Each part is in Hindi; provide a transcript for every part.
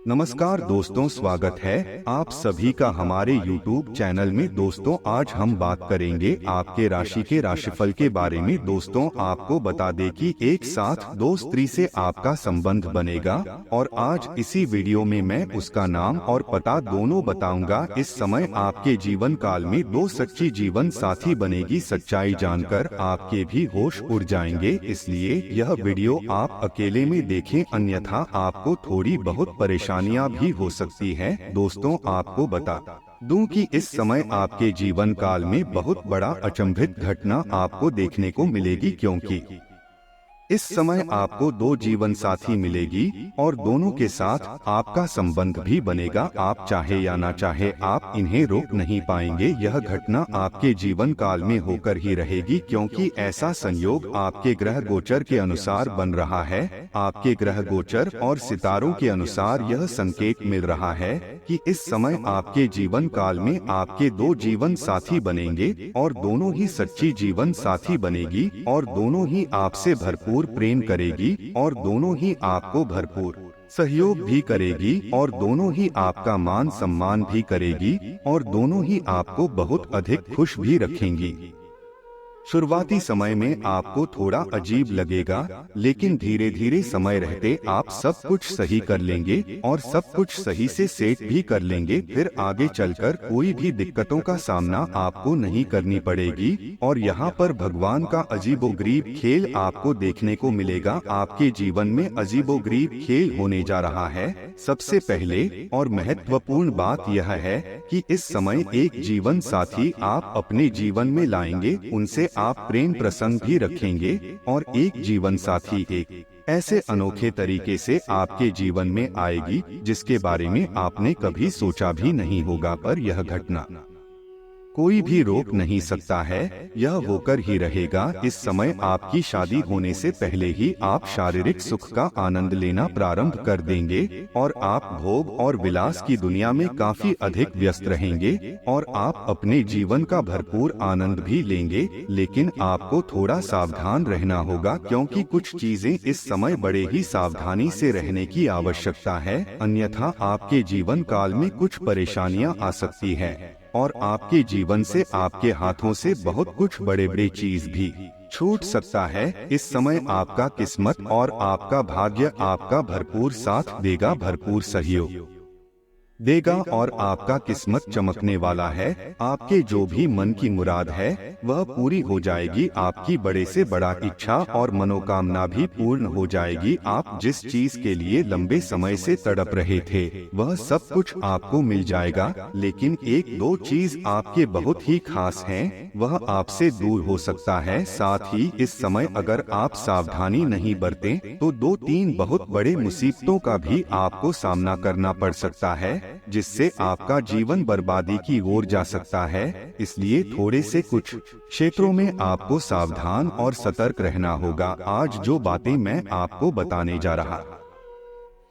नमस्कार दोस्तों, स्वागत है आप सभी का हमारे YouTube चैनल में। दोस्तों, आज हम बात करेंगे आपके राशि के राशिफल के बारे में। दोस्तों, आपको बता दें कि एक साथ दो स्त्री से आपका संबंध बनेगा और आज इसी वीडियो में मैं उसका नाम और पता दोनों बताऊंगा। इस समय आपके जीवन काल में दो सच्ची जीवन साथी बनेगी। सच्चाई जानकर आपके भी होश उड़ जाएंगे, इसलिए यह वीडियो आप अकेले में देखें, अन्यथा आपको थोड़ी बहुत परेशानियां भी हो सकती है। दोस्तों, आपको बता दूं कि इस समय आपके जीवन काल में बहुत बड़ा अचंभित घटना आपको देखने को मिलेगी, क्योंकि इस समय आपको दो जीवन साथी मिलेगी और दोनों के साथ आपका संबंध भी बनेगा। आप चाहे या ना चाहे, आप इन्हें रोक नहीं पाएंगे। यह घटना आपके जीवन काल में होकर ही रहेगी, क्योंकि ऐसा संयोग आपके ग्रह गोचर के अनुसार बन रहा है। आपके ग्रह गोचर और सितारों के अनुसार यह संकेत मिल रहा है कि इस समय आपके जीवन काल में आपके दो जीवन साथी बनेंगे और दोनों ही सच्ची जीवन साथी बनेगी और दोनों ही आपसे भरपूर प्रेम करेगी और दोनों ही आपको भरपूर सहयोग भी करेगी और दोनों ही आपका मान सम्मान भी करेगी और दोनों ही आपको बहुत अधिक खुश भी रखेंगी। शुरुआती समय में आपको थोड़ा अजीब लगेगा, लेकिन धीरे धीरे समय रहते आप सब कुछ सही कर लेंगे और सब कुछ सही से सेट भी कर लेंगे। फिर आगे चलकर कोई भी दिक्कतों का सामना आपको नहीं करनी पड़ेगी और यहाँ पर भगवान का अजीबोगरीब खेल आपको देखने को मिलेगा। आपके जीवन में अजीबोगरीब खेल होने जा रहा है। सबसे पहले और महत्वपूर्ण बात यह है कि इस समय एक जीवन साथी आप अपने जीवन में लाएंगे, उनसे आप प्रेम प्रसंग भी रखेंगे और एक जीवन साथी एक ऐसे अनोखे तरीके से आपके जीवन में आएगी जिसके बारे में आपने कभी सोचा भी नहीं होगा। पर यह घटना कोई भी रोक नहीं सकता है, यह होकर ही रहेगा। इस समय आपकी शादी होने से पहले ही आप शारीरिक सुख का आनंद लेना प्रारंभ कर देंगे और आप भोग और विलास की दुनिया में काफी अधिक व्यस्त रहेंगे और आप अपने जीवन का भरपूर आनंद भी लेंगे। लेकिन आपको थोड़ा सावधान रहना होगा, क्योंकि कुछ चीजें इस समय बड़े ही सावधानी से रहने की आवश्यकता है, अन्यथा आपके जीवन काल में कुछ परेशानियां आ सकती है और आपके जीवन से, आपके हाथों से बहुत कुछ बड़े बड़े चीज भी छूट सकता है। इस समय आपका किस्मत और आपका भाग्य आपका भरपूर साथ देगा, भरपूर सहयोग देगा और आपका किस्मत चमकने वाला है। आपके जो भी मन की मुराद है वह पूरी हो जाएगी। आपकी बड़े से बड़ा इच्छा और मनोकामना भी पूर्ण हो जाएगी। आप जिस चीज के लिए लंबे समय से तड़प रहे थे वह सब कुछ आपको मिल जाएगा। लेकिन एक दो चीज आपके बहुत ही खास हैं, वह आपसे दूर हो सकता है। साथ ही इस समय अगर आप सावधानी नहीं बरतें तो दो तीन बहुत बड़े मुसीबतों का भी आपको सामना करना पड़ सकता है, जिससे आपका जीवन बर्बादी की ओर जा सकता है। इसलिए थोड़े से कुछ क्षेत्रों में आपको सावधान और सतर्क रहना होगा। आज जो बातें मैं आपको बताने जा रहा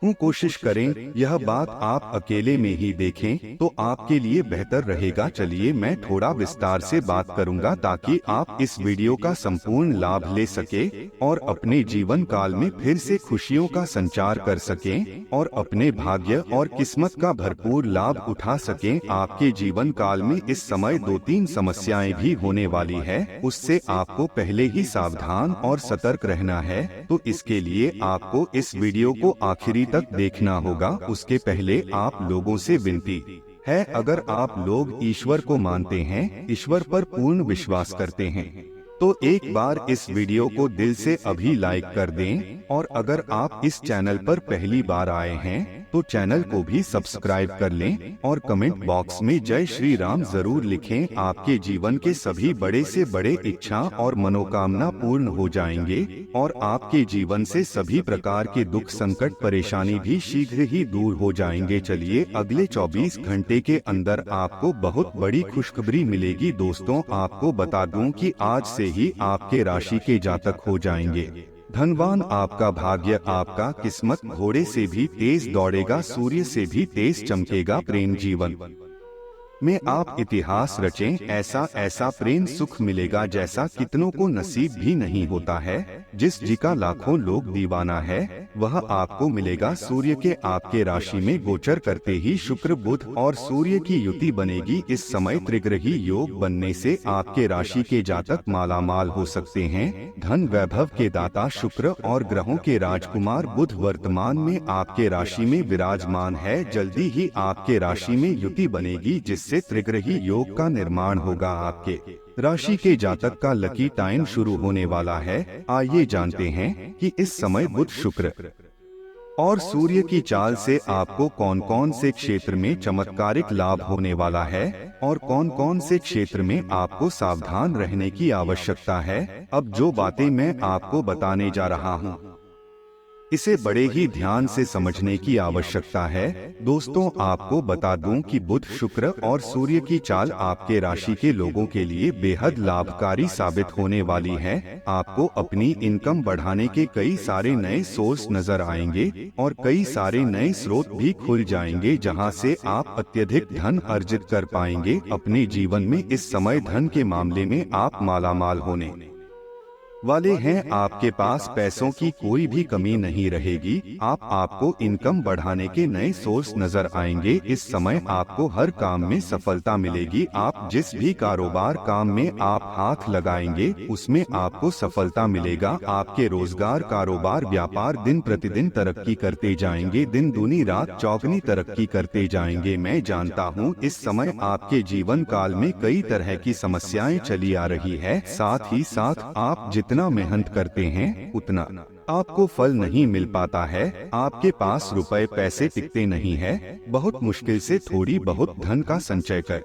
हूँ, कोशिश करें यह बात आप अकेले में ही देखें तो आपके लिए बेहतर रहेगा। चलिए मैं थोड़ा विस्तार से बात करूंगा ताकि आप इस वीडियो का संपूर्ण लाभ ले सके और अपने जीवन काल में फिर से खुशियों का संचार कर सकें और अपने भाग्य और किस्मत का भरपूर लाभ उठा सकें। आपके जीवन काल में इस समय दो तीन समस्याएं भी होने वाली है, उससे आपको पहले ही सावधान और सतर्क रहना है। तो इसके लिए आपको इस वीडियो को आखिरी तक देखना होगा। उसके पहले आप लोगों से विनती है, अगर आप लोग ईश्वर को मानते हैं, ईश्वर पर पूर्ण विश्वास करते हैं, तो एक बार इस वीडियो को दिल से अभी लाइक कर दें और अगर आप इस चैनल पर पहली बार आए हैं तो चैनल को भी सब्सक्राइब कर लें और कमेंट बॉक्स में जय श्री राम जरूर लिखें। आपके जीवन के सभी बड़े से बड़े इच्छा और मनोकामना पूर्ण हो जाएंगे और आपके जीवन से सभी प्रकार के दुख, संकट, परेशानी भी शीघ्र ही दूर हो जाएंगे। चलिए अगले 24 घंटे के अंदर आपको बहुत बड़ी खुशखबरी मिलेगी। दोस्तों, आपको बता दूं कि आज से ही आपके राशि के जातक हो जाएंगे धनवान। आपका भाग्य, आपका किस्मत घोड़े से भी तेज दौड़ेगा, सूर्य से भी तेज चमकेगा। प्रेम जीवन में आप इतिहास रचें। ऐसा ऐसा प्रेम सुख मिलेगा जैसा कितनों को नसीब भी नहीं होता है। जिस जी का लाखों लोग दीवाना है वह आपको मिलेगा। सूर्य के आपके राशि में गोचर करते ही शुक्र बुध और सूर्य की युति बनेगी। इस समय त्रिग्रही योग बनने से आपके राशि के जातक मालामाल हो सकते हैं। धन वैभव के दाता शुक्र और ग्रहों के राजकुमार बुध वर्तमान में आपके राशि में विराजमान है। जल्दी ही आपके राशि में युति बनेगी जिससे त्रिग्रही योग का निर्माण होगा। आपके राशि के जातक का लकी टाइम शुरू होने वाला है। आइए जानते हैं कि इस समय बुध शुक्र और सूर्य की चाल से आपको कौन कौन से क्षेत्र में चमत्कारिक लाभ होने वाला है और कौन कौन से क्षेत्र में आपको सावधान रहने की आवश्यकता है। अब जो बातें मैं आपको बताने जा रहा हूँ इसे बड़े ही ध्यान से समझने की आवश्यकता है। दोस्तों, आपको बता दूं कि बुध शुक्र और सूर्य की चाल आपके राशि के लोगों के लिए बेहद लाभकारी साबित होने वाली है। आपको अपनी इनकम बढ़ाने के कई सारे नए सोर्स नजर आएंगे और कई सारे नए स्रोत भी खुल जाएंगे जहां से आप अत्यधिक धन अर्जित कर पाएंगे। अपने जीवन में इस समय धन के मामले में आप मालामाल होने वाले हैं। आपके पास पैसों की कोई भी कमी नहीं रहेगी। आपको इनकम बढ़ाने के नए सोर्स नजर आएंगे। इस समय आपको हर काम में सफलता मिलेगी। आप जिस भी कारोबार काम में आप हाथ लगाएंगे उसमें आपको सफलता मिलेगा। आपके रोजगार कारोबार व्यापार दिन प्रतिदिन तरक्की करते जाएंगे। दिन दूनी रात चौगनी तरक्की करते जाएंगे। मैं जानता हूँ इस समय आपके जीवन काल में कई तरह की समस्याएं चली आ रही है। साथ ही साथ आप जितना मेहनत करते हैं उतना आपको फल नहीं मिल पाता है। आपके पास रुपए पैसे टिकते नहीं है। बहुत मुश्किल से थोड़ी बहुत धन का संचय कर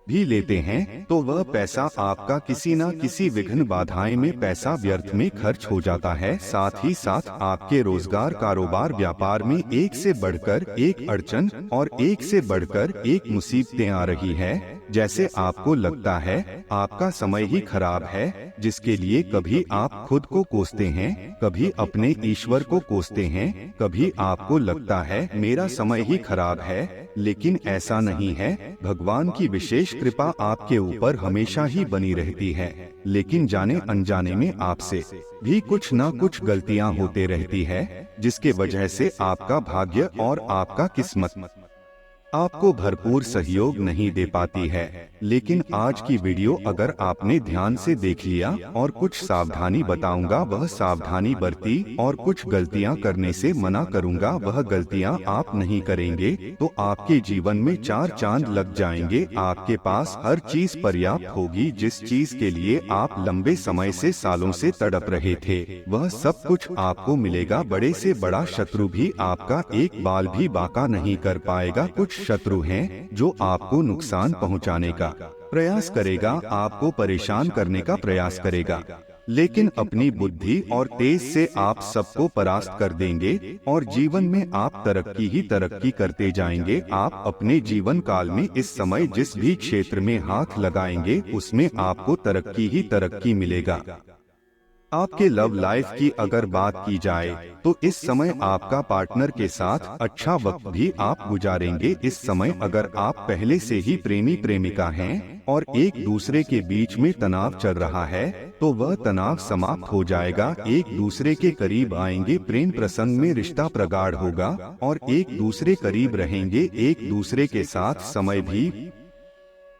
भी लेते हैं तो वह पैसा आपका किसी न किसी विघ्न बाधाएं में पैसा व्यर्थ में खर्च हो जाता है। साथ ही साथ आपके रोजगार कारोबार व्यापार में एक से बढ़कर एक अड़चन और एक से बढ़कर एक मुसीबतें आ रही है। जैसे आपको लगता है आपका समय ही खराब है, जिसके लिए कभी आप खुद को कोसते हैं, कभी अपने ईश्वर को कोसते हैं। कभी आपको लगता है मेरा समय ही खराब है, लेकिन ऐसा नहीं है। भगवान की विशेष कृपा आपके ऊपर हमेशा ही बनी रहती है। लेकिन जाने अनजाने में आपसे भी कुछ न कुछ गलतियां होते रहती है, जिसके वजह से आपका भाग्य और आपका किस्मत आपको भरपूर सहयोग नहीं दे पाती है। लेकिन आज की वीडियो अगर आपने ध्यान से देख लिया और कुछ सावधानी बताऊंगा वह सावधानी बरती और कुछ गलतियां करने से मना करूंगा वह गलतियां आप नहीं करेंगे तो आपके जीवन में 4 चांद लग जाएंगे। आपके पास हर चीज पर्याप्त होगी। जिस चीज के लिए आप लंबे समय से सालों से तड़प रहे थे वह सब कुछ आपको मिलेगा। बड़े से बड़ा शत्रु भी आपका एक बाल भी बाका नहीं कर पाएगा। कुछ शत्रु हैं जो आपको नुकसान पहुंचाने का प्रयास करेगा, आपको परेशान करने का प्रयास करेगा, लेकिन अपनी बुद्धि और तेज से आप सबको परास्त कर देंगे और जीवन में आप तरक्की ही तरक्की करते जाएंगे। आप अपने जीवन काल में इस समय जिस भी क्षेत्र में हाथ लगाएंगे उसमें आपको तरक्की ही तरक्की मिलेगा। आपके लव लाइफ की अगर बात की जाए तो इस समय आपका पार्टनर के साथ अच्छा वक्त भी आप गुजारेंगे। इस समय अगर आप पहले से ही प्रेमी प्रेमिका हैं और एक दूसरे के बीच में तनाव चल रहा है तो वह तनाव समाप्त हो जाएगा। एक दूसरे के करीब आएंगे, प्रेम प्रसंग में रिश्ता प्रगाढ़ होगा और एक दूसरे करीब रहेंगे। एक दूसरे के साथ समय भी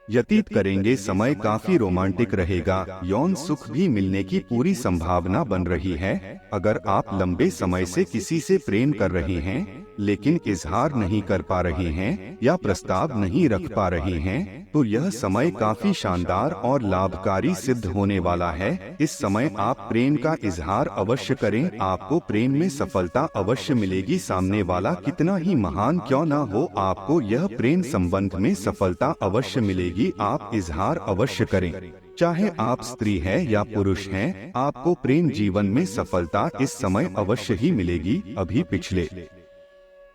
व्यतीत करेंगे। समय काफी रोमांटिक रहेगा। यौन सुख भी मिलने की पूरी संभावना बन रही है। अगर आप लंबे समय से किसी से प्रेम कर रहे हैं लेकिन इजहार नहीं कर पा रहे हैं या प्रस्ताव नहीं रख पा रहे हैं तो यह समय काफी शानदार और लाभकारी सिद्ध होने वाला है। इस समय आप प्रेम का इजहार अवश्य करें। आपको प्रेम में सफलता अवश्य मिलेगी। सामने वाला कितना ही महान क्यों न हो, आपको यह प्रेम संबंध में सफलता अवश्य मिलेगी। आप इजहार अवश्य करें, चाहे आप स्त्री हैं या पुरुष हैं। आपको प्रेम जीवन में सफलता इस समय अवश्य ही मिलेगी। अभी पिछले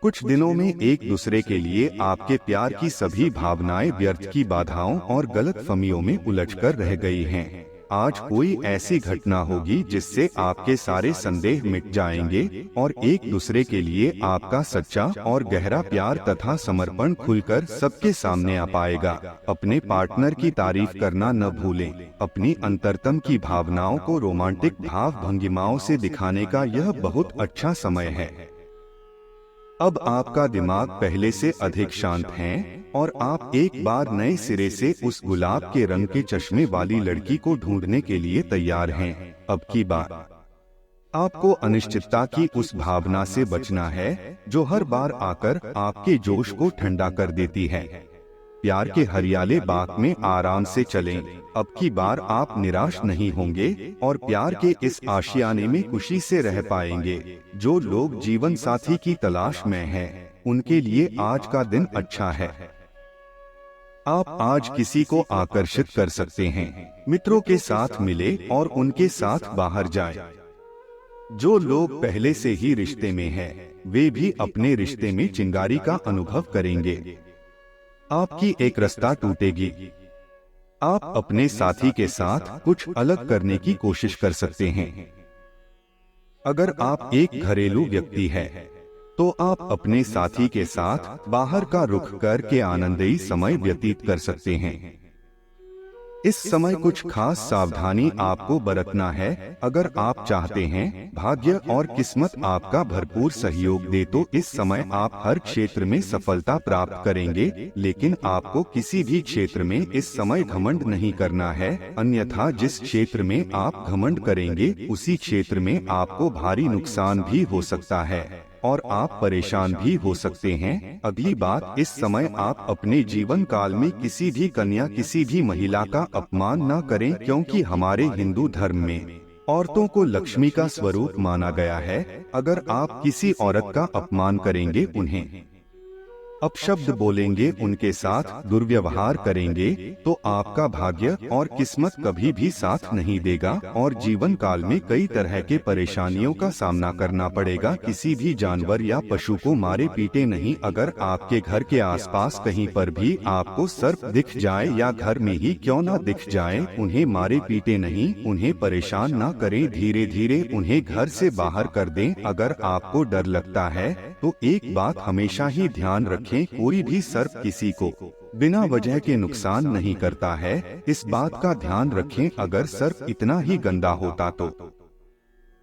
कुछ दिनों में एक दूसरे के लिए आपके प्यार की सभी भावनाएं व्यर्थ की बाधाओं और गलतफहमियों में उलझकर रह गई हैं। आज कोई ऐसी घटना होगी जिससे आपके सारे संदेह मिट जाएंगे और एक दूसरे के लिए आपका सच्चा और गहरा प्यार तथा समर्पण खुलकर सबके सामने आ पाएगा। अपने पार्टनर की तारीफ करना न भूलें। अपनी अंतरतम की भावनाओं को रोमांटिक भाव भंगिमाओं से दिखाने का यह बहुत अच्छा समय है। अब आपका दिमाग पहले से अधिक शांत है और आप एक बार नए सिरे से उस गुलाब के रंग के चश्मे वाली लड़की को ढूंढने के लिए तैयार हैं। अब की बार आपको अनिश्चितता की उस भावना से बचना है जो हर बार आकर आपके जोश को ठंडा कर देती है। प्यार के हरियाले बाग में आराम से चलें। अब की बार आप निराश नहीं होंगे और प्यार के इस आशियाने में खुशी से रह पाएंगे। जो लोग जीवन साथी की तलाश में हैं, उनके लिए आज का दिन अच्छा है। आप आज किसी को आकर्षित कर सकते हैं। मित्रों के साथ मिले और उनके साथ बाहर जाएं। जो लोग पहले से ही रिश्ते में हैं, वे भी अपने रिश्ते में चिंगारी का अनुभव करेंगे। आपकी एक रास्ता टूटेगी। आप अपने साथी के साथ कुछ अलग करने की कोशिश कर सकते हैं। अगर आप एक घरेलू व्यक्ति हैं, तो आप अपने साथी के साथ बाहर का रुख करके आनंददायी समय व्यतीत कर सकते हैं। इस समय कुछ खास सावधानी आपको बरतना है। अगर आप चाहते हैं भाग्य और किस्मत आपका भरपूर सहयोग दे तो इस समय आप हर क्षेत्र में सफलता प्राप्त करेंगे, लेकिन आपको किसी भी क्षेत्र में इस समय घमंड नहीं करना है, अन्यथा जिस क्षेत्र में आप घमंड करेंगे उसी क्षेत्र में आपको भारी नुकसान भी हो सकता है और आप परेशान भी हो सकते हैं। अगली बात, इस समय आप अपने जीवन काल में किसी भी कन्या, किसी भी महिला का अपमान न करें, क्योंकि हमारे हिंदू धर्म में औरतों को लक्ष्मी का स्वरूप माना गया है। अगर आप किसी औरत का अपमान करेंगे, उन्हें अपशब्द बोलेंगे, उनके साथ दुर्व्यवहार करेंगे, तो आपका भाग्य और किस्मत कभी भी साथ नहीं देगा और जीवन काल में कई तरह के परेशानियों का सामना करना पड़ेगा। किसी भी जानवर या पशु को मारे पीटे नहीं। अगर आपके घर के आसपास कहीं पर भी आपको सर्प दिख जाए या घर में ही क्यों न दिख जाए, उन्हें मारे पीटे नहीं, उन्हें परेशान न करें, धीरे धीरे उन्हें घर से बाहर कर दें। अगर आपको डर लगता है तो एक बात हमेशा ही ध्यान रखें, कोई भी सर्प किसी को बिना वजह के नुकसान नहीं करता है। इस बात का ध्यान रखें। अगर सर्प इतना ही गंदा होता तो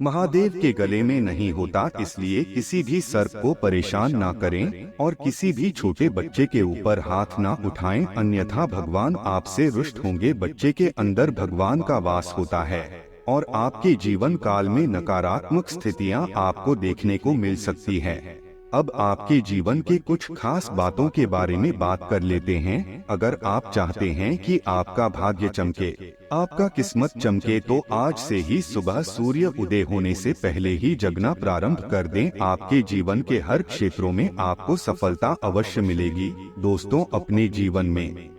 महादेव के गले में नहीं होता। इसलिए किसी भी सर्प को परेशान ना करें और किसी भी छोटे बच्चे के ऊपर हाथ ना उठाएं, अन्यथा भगवान आपसे रुष्ट होंगे। बच्चे के अंदर भगवान का वास होता है और आपके जीवन काल में नकारात्मक स्थितियां आपको देखने को मिल सकती है। अब आपके जीवन के कुछ खास बातों के बारे में बात कर लेते हैं। अगर आप चाहते हैं कि आपका भाग्य चमके, आपका किस्मत चमके, तो आज से ही सुबह सूर्य उदय होने से पहले ही जगना प्रारंभ कर दें। आपके जीवन के हर क्षेत्रों में आपको सफलता अवश्य मिलेगी। दोस्तों, अपने जीवन में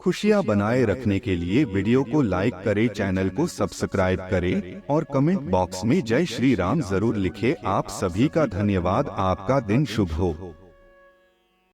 खुशियां बनाए रखने के लिए वीडियो को लाइक करें, चैनल को सब्सक्राइब करें और कमेंट बॉक्स में जय श्री राम जरूर लिखें। आप सभी का धन्यवाद। आपका दिन शुभ हो।